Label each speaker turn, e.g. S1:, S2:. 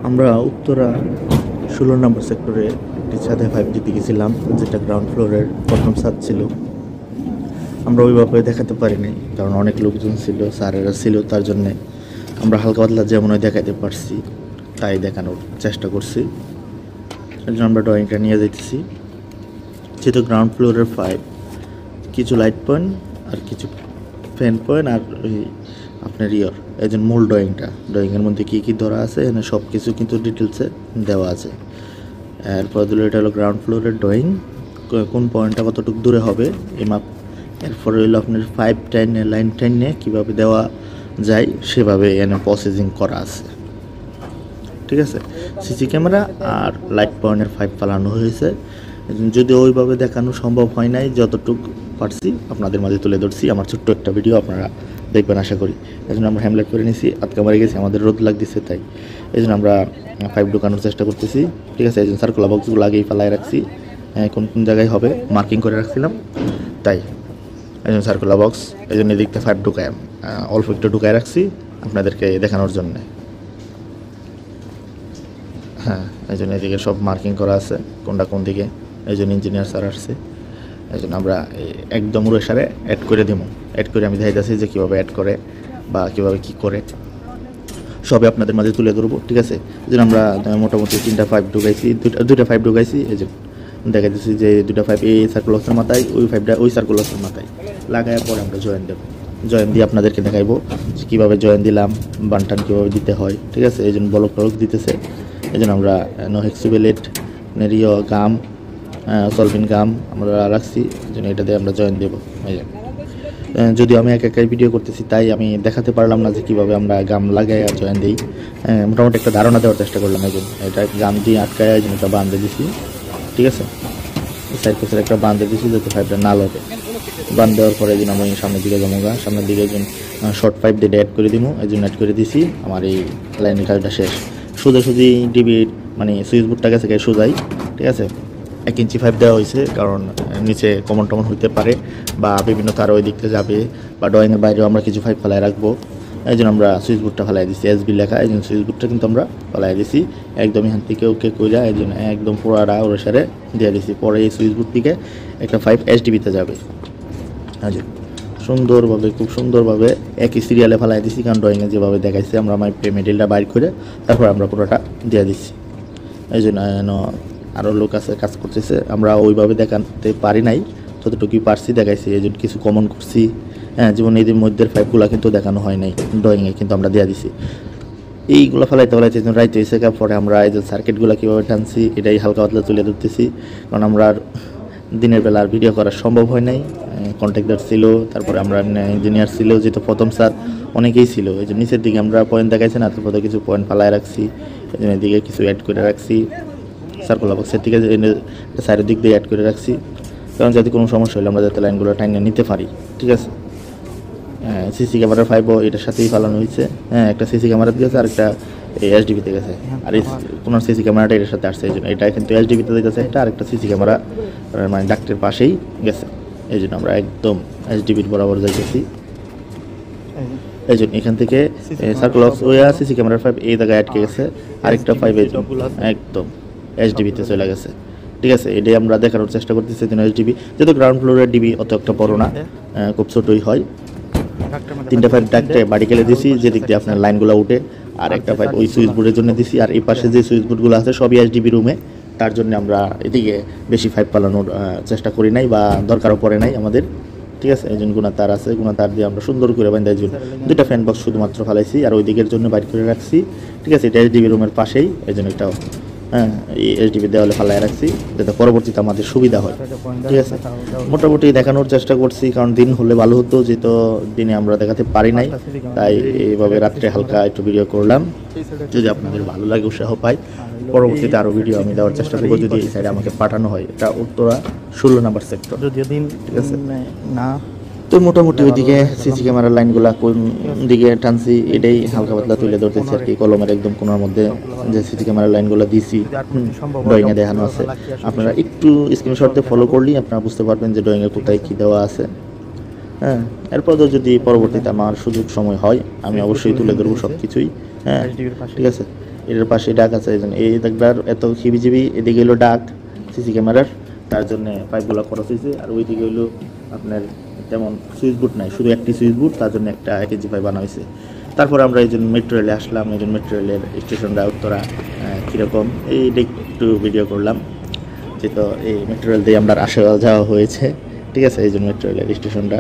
S1: আমরা উত্তরা 16 নম্বর সেক্টরে একটি ছাদে 5 দিতে গেছিলাম, যেটা গ্রাউন্ড ফ্লোরের প্রথম ছাদ ছিল। আমরা ওইভাবে দেখাতে পারিনি, কারণ অনেক লোকজন ছিল, স্যারেরা ছিল, তার জন্যে আমরা হালকা পাতলা যেমন দেখাতে পারছি তাই দেখানোর চেষ্টা করছি। এই জন্য আমরা ড্রয়িংটা নিয়ে যাইতেছি। যেহেতু গ্রাউন্ড ফ্লোরের 5, কিছু লাইট পয়েন্ট আর কিছু ফ্যান পয়েন্ট আর ওই আপনার এই জন্য মূল ড্রয়িংয়ের মধ্যে কী কী ধরা আছে এখানে সব কিছু কিন্তু ডিটেলসে দেওয়া আছে। এরপর দিল এটা হলো গ্রাউন্ড ফ্লোরের ড্রয়িং, কোন পয়েন্টটা কতটুকু দূরে হবে এই মাপ। এরপরে হইলো আপনার 5 10 লাইন 10 কীভাবে দেওয়া যায় সেভাবে এখানে প্রসেসিং করা আছে। ঠিক আছে, সিসি ক্যামেরা আর লাইট পয়েন্টের 5 ফালানো হয়েছে। যদি ওইভাবে দেখানো সম্ভব হয় নাই, যতটুকু পারছি আপনাদের মাঝে তুলে ধরছি। আমার ছোট্ট একটা ভিডিও আপনারা দেখবেন আশা করি। এই জন্য আমরা হ্যামলেট করে নিয়েছি, আটকা মারি গেছি, আমাদের রোদ লাগতেছে, তাই এই জন্য আমরা 5 ঢোকানোর চেষ্টা করতেছি। ঠিক আছে, এই জন্য সার্কুলার বক্সগুলো আগেই ফালাই রাখছি, কোন কোন জায়গায় হবে মার্কিং করে রাখছিলাম, তাই এই জন্য সার্কুলার বক্স, এই জন্য এদিকতে 5 ঢুকায় অল্প একটু ঢুকায় রাখছি আপনাদেরকে দেখানোর জন্যে। হ্যাঁ, এই জন্য এদিকে সব মার্কিং করা আছে কোনটা কোন দিকে, এই জন্য ইঞ্জিনিয়ার স্যার আসছে। এই জন্য আমরা একদম সারে অ্যাড করে দিব। অ্যাড করে আমি দেখাইতেছি যে কীভাবে অ্যাড করে বা কীভাবে কী করে সবই আপনাদের মাঝে তুলে ধরবো। ঠিক আছে, এই জন্য আমরা মোটামুটি 3টা 5 ঢুকাইছি, দুইটা 5 ঢুকাইছি। এই যে দেখাইতেছি যে 2টা 5 এই সার্কুলাসের মাথায়, ওই 5টা ওই সার্কুলাসের মাথায় লাগানোর পরে আমরা জয়েন দেবো। জয়েন দিয়ে আপনাদেরকে দেখাইবো যে কীভাবে জয়েন দিলাম, বানটান কীভাবে দিতে হয়। ঠিক আছে, এই জন্য ব্লক টলক দিতেছে। এই জন্য আমরা নোহেক্সিবেলেট, নেরিও গাম, সলভিন গাম আমরা রাখছি, এই জন্য এটা দিয়ে আমরা জয়েন দেবো। যদিও আমি একাই ভিডিও করতেছি, তাই আমি দেখাতে পারলাম না যে কীভাবে আমরা গাম লাগাই আর জয়েন দিই। মোটামুটি একটা ধারণা দেওয়ার চেষ্টা করলাম। এই জন্য এটা গাম দিয়ে আটকায়, এই জন্য এটা বাঁধে দিছি। ঠিক আছে, সাইড পাশে একটা বাঁধে দিছি যাতে 5টা না লগে। বাঁধ দেওয়ার পরে এই জন্য আমি সামনের দিকে যাবো, সামনের দিকে একজন শর্ট 5 দিয়ে অ্যাড করে দিব, এই জন্য অ্যাড করে দিছি। আমার এই লাইনের কাজটা শেষ। সোজাসুজি ডিবি মানে সুইচ বোর্ডটা গেছে সোজাই। ঠিক আছে, 1 ইঞ্চি 5 দেওয়া হয়েছে, কারণ নিচে কমন টমন হইতে পারে বা বিভিন্ন তার ওই দিকতে যাবে, বা ড্রয়িংয়ের বাইরেও আমরা কিছু 5 ফেলায় রাখবো। এই জন্য আমরা সুইচ বোর্ডটা ফেলাই দিচ্ছি, এসবি লেখা, এই জন্য সুইচ বোর্ডটা কিন্তু আমরা ফেলাই দিছি একদম এখান থেকে ওকে কইরা, এই জন্য একদম পুরাটা ওর সারে দিয়ে দিছি। পরে এই সুইচ বোর্ড থেকে একটা 5 এইচডিবিতে যাবে। হ্যাঁ জি, সুন্দরভাবে, খুব সুন্দরভাবে একই সিরিয়ালে ফেলাই দিছি, কারণ ড্রয়িংয়ে যেভাবে দেখাইছে আমরা মেটেরিয়ালটা বাইর করে তারপর আমরা পুরোটা দিয়ে দিচ্ছি। এই জন্য আরও লোক আছে কাজ করতেছে, আমরা ওইভাবে দেখাতে পারি নাই, যতটুকুই পারছি দেখাইছি। এই জন্য কিছু কমন করছি। হ্যাঁ, যেমন এদের মধ্যে 5গুলো কিন্তু দেখানো হয় নাই ড্রয়িংয়ে, কিন্তু আমরা দিয়ে দিছি। এইগুলো ফেলাইতে রাইতে হয়েছে। পরে আমরা এই যে সার্কিটগুলো কীভাবে টানছি এটাই হালকা পাতলা তুলে ধরতেছি, কারণ আমরা দিনের বেলা আর ভিডিও করা সম্ভব হয় নাই। কন্ট্রাক্টর ছিল, তারপরে আমরা ইঞ্জিনিয়ার ছিল, যেহেতু প্রথম স্যার অনেকেই ছিল। এই যে নিচের দিকে আমরা পয়েন্ট দেখাইছি না, তারপরে কিছু পয়েন্ট ফালায় রাখছি, এই জন্য এদিকে কিছু অ্যাড করে রাখছি। সার্কুলার বক্সের দিকে সাইডের দিক দিয়ে অ্যাড করে রাখছি, কারণ যাতে কোনো সমস্যা হলে আমরা যাতে লাইনগুলো টাইনে নিতে পারি। ঠিক আছে, সিসি ক্যামেরার 5ও এটার সাথেই ফালানো হয়েছে। হ্যাঁ, একটা সিসি ক্যামেরা দিয়েছে আর একটা এইচডিবিতে গেছে, আর এই কোনো সিসি ক্যামেরাটা এটার সাথে আসছে। এই জন্য এটা কিন্তু এইচডিবিতে গেছে, এটা আরেকটা সিসি ক্যামেরা মানে ডাক্তারের পাশেই গেছে। এই জন্য আমরা একদম এইচডিবির বরাবর যাইতেছি। এই জন্য এখান থেকে সার্কুলার সিসি ক্যামেরার 5 এই জায়গায় আটকে গেছে, আরেকটা 5 একদম এইচডিবিতে চলে গেছে। ঠিক আছে, এটাই আমরা দেখানোর চেষ্টা করতেছি। এইচডিবি যেহেতু গ্রাউন্ড ফ্লোরের ডিবি অত একটা বড় না, খুব ছোটই হয়। 3টা 5 ডাকতে বাড়ি গেলে দিছি, যেদিক দিয়ে আপনার লাইনগুলো উঠে, আর একটা 5 ওই সুইচ বোর্ডের জন্য দিছি। আর এই পাশে যে সুইচ বোর্ডগুলো আছে সবই এইচডিবি রুমে, তার জন্য আমরা এদিকে বেশি 5 পালানোর চেষ্টা করি নাই বা দরকারও পড়ে নাই আমাদের। ঠিক আছে, এই জন্য গুণা তার আছে, গুণা তার দিয়ে আমরা সুন্দর করে বান্ধা, এই জন্য 2টা ফ্যান বক্স শুধুমাত্র ফেলাইছি, আর ওই দিকের জন্য বাইর করে রাখছি। ঠিক আছে, এটা এইচডিবি রুমের পাশেই, এই জন্য এটাও এই এইচডিবি দেওয়ালে ফালাই রাখছি, যাতে পরবর্তীতে আমাদের সুবিধা হয়। ঠিক আছে, মোটামুটি দেখানোর চেষ্টা করছি, কারণ দিন হলে ভালো হতো, যেহেতু দিনে আমরা দেখাতে পারি নাই, তাই এইভাবে রাত্রে হালকা একটু ভিডিও করলাম। যদি আপনাদের ভালো লাগে, উৎসাহ পাই, পরবর্তীতে আরও ভিডিও আমি দেওয়ার চেষ্টা করবো, যদি এই সাইডে আমাকে পাঠানো হয়। এটা উত্তরা 16 নম্বর সেক্টর। যদিও দিন ঠিক আছে না, তো মোটামুটি ওইদিকে সিসি ক্যামেরার লাইনগুলো কোন দিকে টানছি এটাই হালকা পাতলা তুলে ধরতেছি আর কি। কলমের একদম কোনার মধ্যে যে সিসি ক্যামেরার লাইনগুলো দিছি ড্রয়িংয়ে দেখানো আছে, আপনারা একটু স্ক্রিনশট দিয়ে ফলো করলেই আপনারা বুঝতে পারবেন যে ড্রয়িংয়ে কোথায় কী দেওয়া আছে। হ্যাঁ, এরপরও যদি পরবর্তীতে আমার সুযোগ সময় হয় আমি অবশ্যই তুলে ধরবো সব কিছুই। হ্যাঁ, ঠিক আছে, এর পাশে ডাক আছে, এই জন্য এই দাগটার এত হিবিজিবি। এদিকে হলো ডাক সিসি ক্যামেরার, তার জন্য পাইপগুলো খরচ হয়েছে। আর ওইদিকে হলো আপনার তেমন সুইচ বোর্ড নাই, শুধু একটি সুইচ বোর্ড, তার জন্য একটা 1 ইঞ্চি পাইপ বানা হয়েছে। তারপর আমরা এই জন্য মেট্রো রেলে আসলাম। এই জন্য মেট্রো রেলের স্টেশনটা উত্তরা কীরকম এই একটু ভিডিও করলাম, যেহেতু এই মেট্রো রেল দিয়ে আমরা আসা যাওয়া হয়েছে, ঠিক আছে। এই জন্য মেট্রো রেলের স্টেশনটা